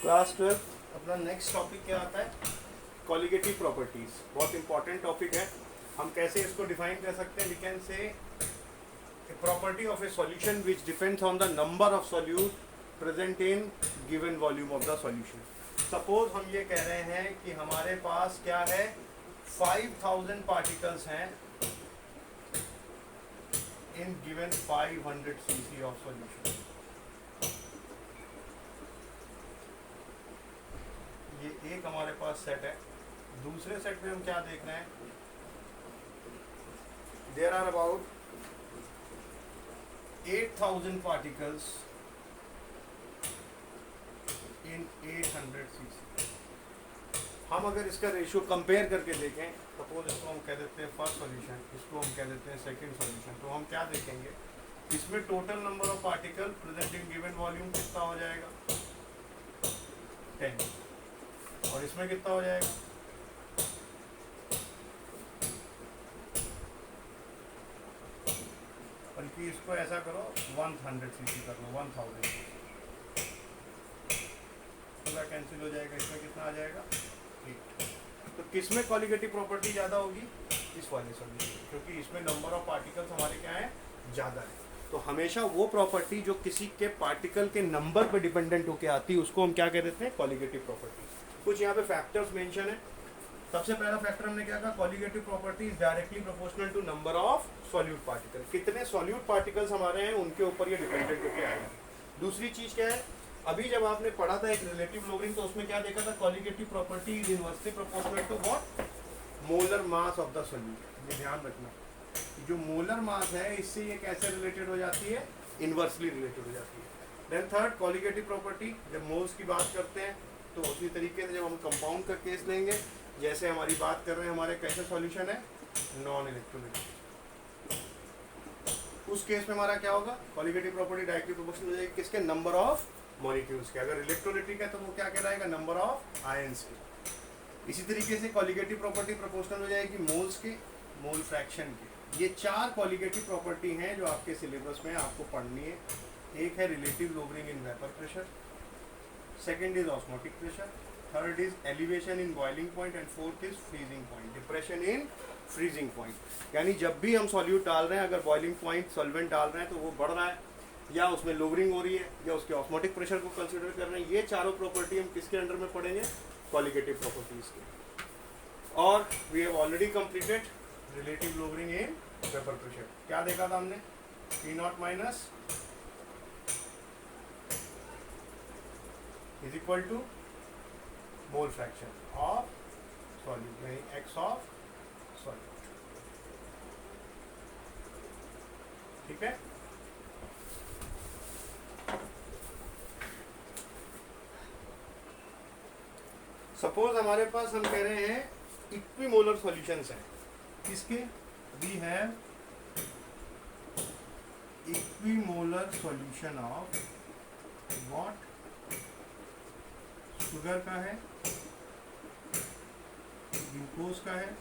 Class 12 अपना next topic क्या आता है? Colligative properties. बहुत इंपॉर्टेंट टॉपिक है। हम कैसे इसको डिफाइन कर सकते हैं? We can say property of a solution which depends on the number of solute present in given volume of the solution. Suppose हम ये कह रहे हैं कि हमारे पास क्या है, 5000 पार्टिकल्स हैं in given 500 cc of solution. ये एक हमारे पास सेट है। दूसरे सेट में हम क्या देख रहे हैं? There are about 8000 particles in 800 cc। हम अगर इसका रेशियो कंपेयर करके देखें, सपोज इसको हम कह देते हैं फर्स्ट सॉल्यूशन, इसको हम कह देते हैं सेकंड सॉल्यूशन, तो हम क्या देखेंगे? इसमें total number of particle present in given volume कितना हो जाएगा? 10। और इसमें कितना हो जाएगा? बल्कि इसको ऐसा करो, 100 cc कर लो, 1000 पूरा कैंसिल हो जाएगा। इसमें कितना आ जाएगा? 8। तो किसमें कॉलिगेटिव प्रॉपर्टी ज़्यादा होगी? इस वाले सॉल्यूशन, क्योंकि इसमें नंबर ऑफ पार्टिकल्स हमारे क्या है? ज़्यादा है। तो हमेशा वो प्रॉपर्टी जो किसी के पार्टिकल के नंबर पर डिपेंडेंट होकर आती है उसको हम क्या कह देते हैं? Colligative property. कुछ यहाँ पे फैक्टर्स मेंशन है। सबसे पहला फैक्टर हमने क्या कहा? Colligative property is directly proportional to number of solute particle. कितने सॉल्यूट पार्टिकल्स हमारे हैं उनके ऊपर ये डिपेंडेंट होकर आएगा। दूसरी चीज क्या है? अभी जब आपने पढ़ा था एक रिलेटिव लोगरिंग, तो उसमें क्या देखा था? Colligative property is inversely proportional to what? Molar mass of the solute. ये ध्यान रखना, जो मोलर मास है इससे ये कैसे रिलेटेड हो जाती है? इनवर्सली रिलेटेड हो जाती है। देन थर्ड, कॉलिगेटिव प्रॉपर्टी जब मोल्स की बात करते हैं तो उसी तरीके से जब हम कंपाउंड का केस लेंगे, जैसे हमारी बात कर रहे हैं हमारे कैसे सॉल्यूशन है? Non electrolytic. उस केस में हमारा क्या होगा? कॉलिगेटिव प्रॉपर्टी डायरेक्टली प्रोपोर्शनल हो जाएगी किसके? नंबर ऑफ मॉलिक्यूल्स के। अगर इलेक्ट्रोलाइटिक है तो वो क्या कहलाएगा? नंबर ऑफ आयंस के। इसी तरीके से कॉलिगेटिव प्रॉपर्टी प्रोपोर्शनल हो जाएगी मोल्स के, मोल फ्रैक्शन के। ये 4 कॉलिगेटिव प्रॉपर्टी हैं जो आपके सिलेबस में आपको पढ़नी है। एक है relative lowering in vapour pressure, second is osmotic pressure, third is elevation in boiling point and fourth is freezing point, depression in freezing point. यानी जब भी हम सॉल्यूट डाल रहे हैं, अगर बॉइलिंग पॉइंट सॉल्वेंट डाल रहे हैं तो वो बढ़ रहा है या उसमें लोवरिंग हो रही है या उसके ऑस्मोटिक प्रेशर को कंसीडर कर रहे हैं। ये चारों प्रॉपर्टी हम किसके अंडर में पढ़ेंगे? कॉलिगेटिव प्रॉपर्टीज के। और we have already completed relative lowering in vapour pressure. क्या देखा था हमने? P0 minus is equal to mole fraction of solute, यानी एक्स ऑफ सॉल्यूट। ठीक है। सपोज हमारे पास हम कह रहे हैं इक्विमोलर सॉल्यूशंस हैं। किसके? We have equimolar solution of what? Sugar का है, ग्लूकोज का है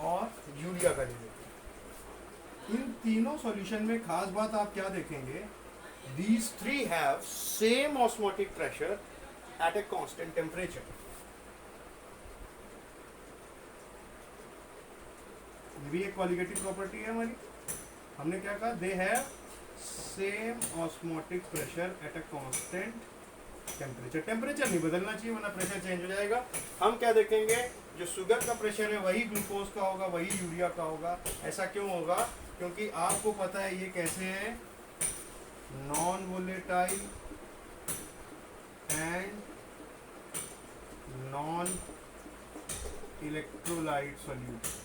और यूरिया का ले लेते हैं। इन तीनों सॉल्यूशन में खास बात आप क्या देखेंगे? These three have same osmotic pressure at a constant temperature. ये भी एक कॉलिगेटिव प्रॉपर्टी है हमारी। हमने क्या कहा? They have same osmotic pressure at a constant temperature. Temperature नहीं बदलना चाहिए वरना प्रेशर चेंज हो जाएगा। हम क्या देखेंगे? जो शुगर का प्रेशर है वही ग्लूकोज का होगा, वही यूरिया का होगा। ऐसा क्यों होगा? क्योंकि आपको पता है ये कैसे है? Non volatile and non electrolyte solute.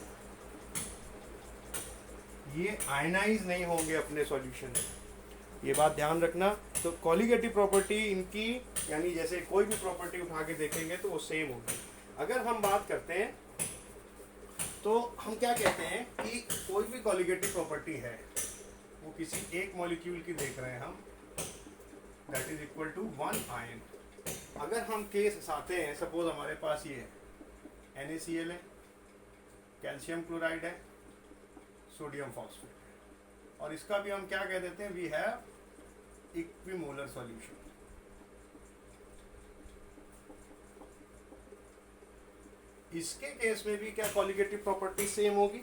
ये आयनाइज नहीं होंगे अपने सॉल्यूशन में, ये बात ध्यान रखना। तो कॉलिगेटिव प्रॉपर्टी इनकी, यानी जैसे कोई भी प्रॉपर्टी उठा के देखेंगे तो वो सेम होगी। अगर हम बात करते हैं तो हम क्या कहते हैं कि कोई भी कॉलिगेटिव प्रॉपर्टी है वो किसी एक मॉलिक्यूल की देख रहे हैं हम, that is equal to 1 ion. अगर हम केस हंसाते हैं, सपोज हमारे पास ये है NaCl है, कैल्शियम क्लोराइड है, सोडियम फॉस्फेट है, और इसका भी हम क्या कह देते हैं? We have equimolar solution. इसके केस में भी क्या कॉलिगेटिव प्रॉपर्टी सेम होगी?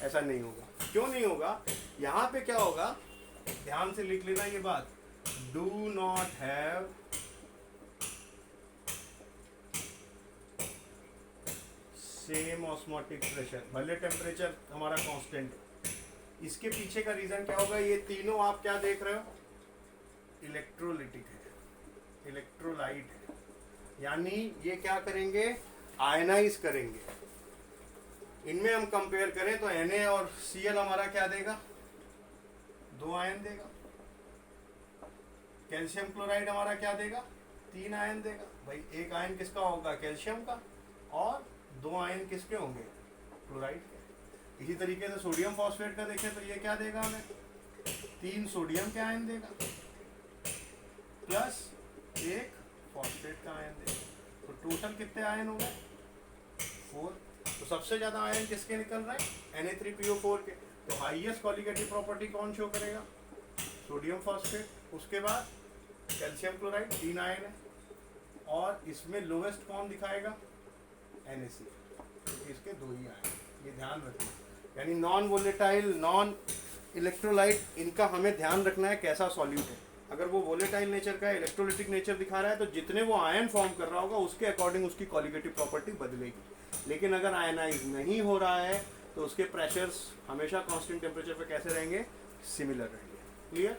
ऐसा नहीं होगा। क्यों नहीं होगा? यहाँ पे क्या होगा, ध्यान से लिख लेना ये बात, do not have same osmotic pressure, भले टेम्परेचर हमारा कांस्टेंट है। इसके पीछे का रीजन क्या होगा? ये तीनों आप क्या देख रहे हो? इलेक्ट्रोलिटिक है, इलेक्ट्रोलाइट है, यानी ये क्या करेंगे? आयनाइज करेंगे। इनमें हम कंपेयर करें तो Na और Cl हमारा क्या देगा? 2 आयन देगा। कैल्शियम क्लोराइड हमारा क्या देगा? 3 आयन देगा। भाई एक आयन किसका होगा? कैल्शियम का, और 2 आयन किसके होंगे? क्लोराइड के। इसी तरीके से सोडियम फॉस्फेट का देखें तो ये क्या देगा हमें? 3 सोडियम के आयन देगा प्लस 1 फॉस्फेट का आयन देगा। तो टोटल कितने आयन हो गए? 4। तो सबसे ज्यादा आयन किसके निकल रहे हैं? Na3PO4 के। तो हाईएस्ट कॉलिगेटिव प्रॉपर्टी कौन शो करेगा? Sodium phosphate. उसके बाद कैल्शियम क्लोराइड, 3 आयन है, और इसमें लोवेस्ट कौन दिखाएगा? NaCl। तो इसके 2 ही आयन, ये ध्यान रखना। यानी नॉन वोलेटाइल, नॉन इलेक्ट्रोलाइट, इनका हमें ध्यान रखना है कैसा सॉल्यूट है। अगर वो वोलेटाइल नेचर का इलेक्ट्रोलिटिक नेचर दिखा रहा है तो जितने वो आयन फॉर्म कर रहा होगा उसके अकॉर्डिंग उसकी कॉलिगेटिव प्रॉपर्टी बदलेगी। लेकिन अगर आयनाइज नहीं हो रहा है तो उसके प्रेशर्स हमेशा कांस्टेंट टेम्परेचर पे कैसे रहेंगे? सिमिलर रहेंगे। क्लियर?